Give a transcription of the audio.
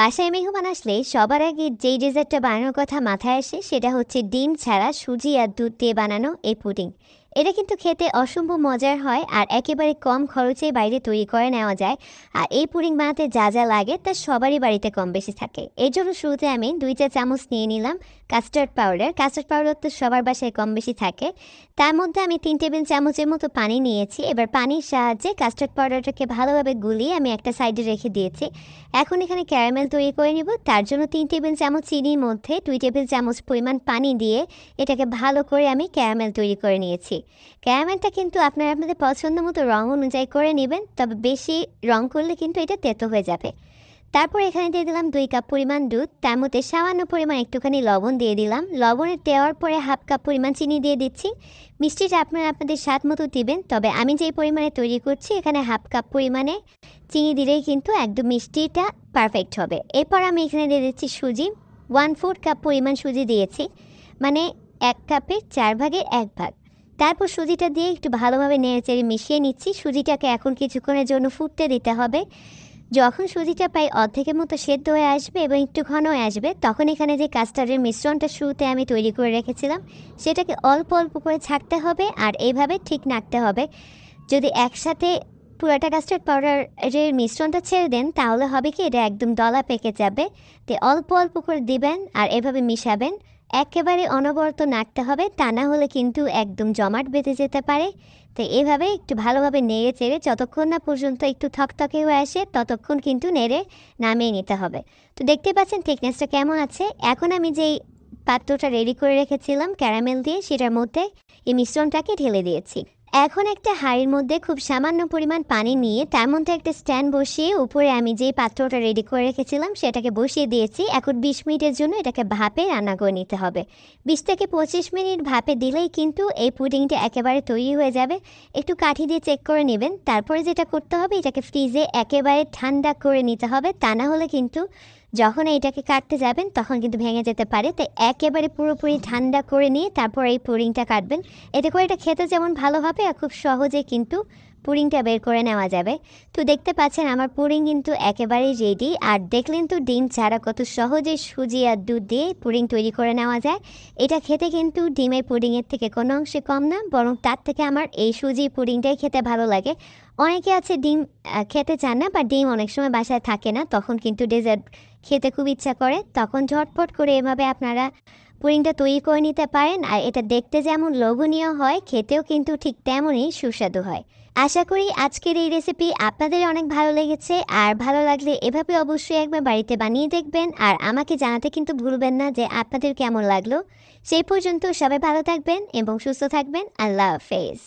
বাসায় মেহমান আসলে সবার আগে যেই ডেজার্টটা বানানোর কথা মাথায় আসে সেটা হচ্ছে ডিম ছাড়া সুজি আর দুধ দিয়ে বানানো এই পুডিং। এটা কিন্তু খেতে অসম্ভব মজার হয় আর একেবারে কম খরচে বাইরে তৈরি করে নেওয়া যায়। আর এই পুডিং বানাতে যা যা লাগে তা সবারই বাড়িতে কম বেশি থাকে। এই জন্য শুরুতে আমি 2 চা চামচ নিয়ে নিলাম কাস্টার্ড পাউডার। কাস্টার্ড পাউডার তো সবার বাসায় কম বেশি থাকে। তার মধ্যে আমি 3 টেবিল চামচের মতো পানি নিয়েছি। এবার পানির সাহায্যে কাস্টার্ড পাউডারটাকে ভালোভাবে গুলিয়ে আমি একটা সাইডে রেখে দিয়েছি। এখন এখানে ক্যারামেল তৈরি করে নিব। তার জন্য 3 টেবিল চামচ চিনির মধ্যে 2 টেবিল চামচ পরিমাণ পানি দিয়ে এটাকে ভালো করে আমি ক্যারামেল তৈরি করে নিয়েছি। ক্যারামেলটা কিন্তু আপনারা আপনাদের পছন্দ মতো রং অনুযায়ী করে নেবেন, তবে বেশি রং করলে কিন্তু এটা তেতো হয়ে যাবে। তারপর এখানে দিয়ে দিলাম 2 কাপ পরিমাণ দুধ। তার মধ্যে সামান্য পরিমাণ একটুখানি লবণ দিয়ে দিলাম। লবণের দেওয়ার পরে 1/2 কাপ পরিমাণ চিনি দিয়ে দিচ্ছি। মিষ্টিটা আপনারা আপনাদের স্বাদ মতো দিবেন, তবে আমি যেই পরিমাণে তৈরি করছি এখানে 1/2 কাপ পরিমাণে চিনি দিলেই কিন্তু একদম মিষ্টিটা পারফেক্ট হবে। এরপর আমি এখানে দিয়ে দিচ্ছি সুজি। 1/4 কাপ পরিমাণ সুজি দিয়েছি, মানে 1 কাপের 4 ভাগের 1 ভাগ। তারপর সুজিটা দিয়ে একটু ভালোভাবে নেড়েচেড়ে মিশিয়ে নিচ্ছি। সুজিটাকে এখন কিছুক্ষণের জন্য ফুটতে দিতে হবে। যখন সুজিটা প্রায় অর্ধেকের মতো সেদ্ধ হয়ে আসবে এবং একটু ঘন হয়ে আসবে, তখন এখানে যে কাস্টার্ডের মিশ্রণটা শুরুতে আমি তৈরি করে রেখেছিলাম সেটাকে অল্প অল্প করে ছাড়তে হবে আর এইভাবে ঠিক নাড়তে হবে। যদি একসাথে পুরোটা কাস্টার্ড পাউডারের মিশ্রণটা ছেড়ে দেন তাহলে হবে কি এটা একদম দলা পেকে যাবে। তো অল্প অল্প করে দিবেন আর এভাবে মিশাবেন। একেবারে অনবরত নাড়তে হবে, তা না হলে কিন্তু একদম জমাট বেঁধে যেতে পারে। তো এভাবে একটু ভালোভাবে নেড়ে চেড়ে যতক্ষণ না পর্যন্ত একটু থকথকে হয়ে আসে ততক্ষণ কিন্তু নেড়ে নামিয়ে নিতে হবে। তো দেখতে পাচ্ছেন থিকনেসটা কেমন আছে। এখন আমি যেই পাত্রটা রেডি করে রেখেছিলাম ক্যারামেল দিয়ে সেটার মধ্যে এই মিশ্রণটাকে ঢেলে দিয়েছি। এখন একটা হাঁড়ির মধ্যে খুব সামান্য পরিমাণ পানি নিয়ে তার মধ্যে একটা স্ট্যান্ড বসিয়ে উপরে আমি যেই পাত্রটা রেডি করে রেখেছিলাম সেটাকে বসিয়ে দিয়েছি। এখন 20 মিনিটের জন্য এটাকে ভাপে রান্না করে নিতে হবে। 20 থেকে 25 মিনিট ভাপে দিলেই কিন্তু এই পুডিংটা একেবারে তৈরি হয়ে যাবে। একটু কাঠি দিয়ে চেক করে নেবেন। তারপরে যেটা করতে হবে এটাকে ফ্রিজে একেবারে ঠান্ডা করে নিতে হবে, তা না হলে কিন্তু যখন এইটাকে কাটতে যাবেন তখন কিন্তু ভেঙে যেতে পারে। তাই একেবারে পুরোপুরি ঠান্ডা করে নিয়ে তারপর এই পুডিংটা কাটবেন। এতে করে এটা খেতে যেমন ভালো হবে আর খুব সহজে কিন্তু পুডিংটা বের করে নেওয়া যাবে। তো দেখতে পাচ্ছেন আমার পুডিং কিন্তু একেবারেই রেডি। আর দেখলেন তো ডিম ছাড়া কত সহজে সুজি আর দুধ দিয়ে পুডিং তৈরি করে নেওয়া যায়। এটা খেতে কিন্তু ডিমের পুডিংয়ের থেকে কোনো অংশে কম না, বরং তার থেকে আমার এই সুজি পুডিংটাই খেতে ভালো লাগে। অনেকে আছে ডিম খেতে চান না বা ডিম অনেক সময় বাসায় থাকে না, তখন কিন্তু ডেজার্ট খেতে খুব ইচ্ছা করে, তখন ঝটপট করে এভাবে আপনারা পুডিংটা তৈরি করে নিতে পারেন। আর এটা দেখতে যেমন লোভনীয় হয়, খেতেও কিন্তু ঠিক তেমনই সুস্বাদু হয়। আশা করি আজকের এই রেসিপি আপনাদের অনেক ভালো লেগেছে। আর ভালো লাগলে এভাবে অবশ্যই একবার বাড়িতে বানিয়ে দেখবেন আর আমাকে জানাতে কিন্তু ভুলবেন না যে আপনাদের কেমন লাগলো। সেই পর্যন্ত সবাই ভালো থাকবেন এবং সুস্থ থাকবেন। আল্লাহ হাফেজ।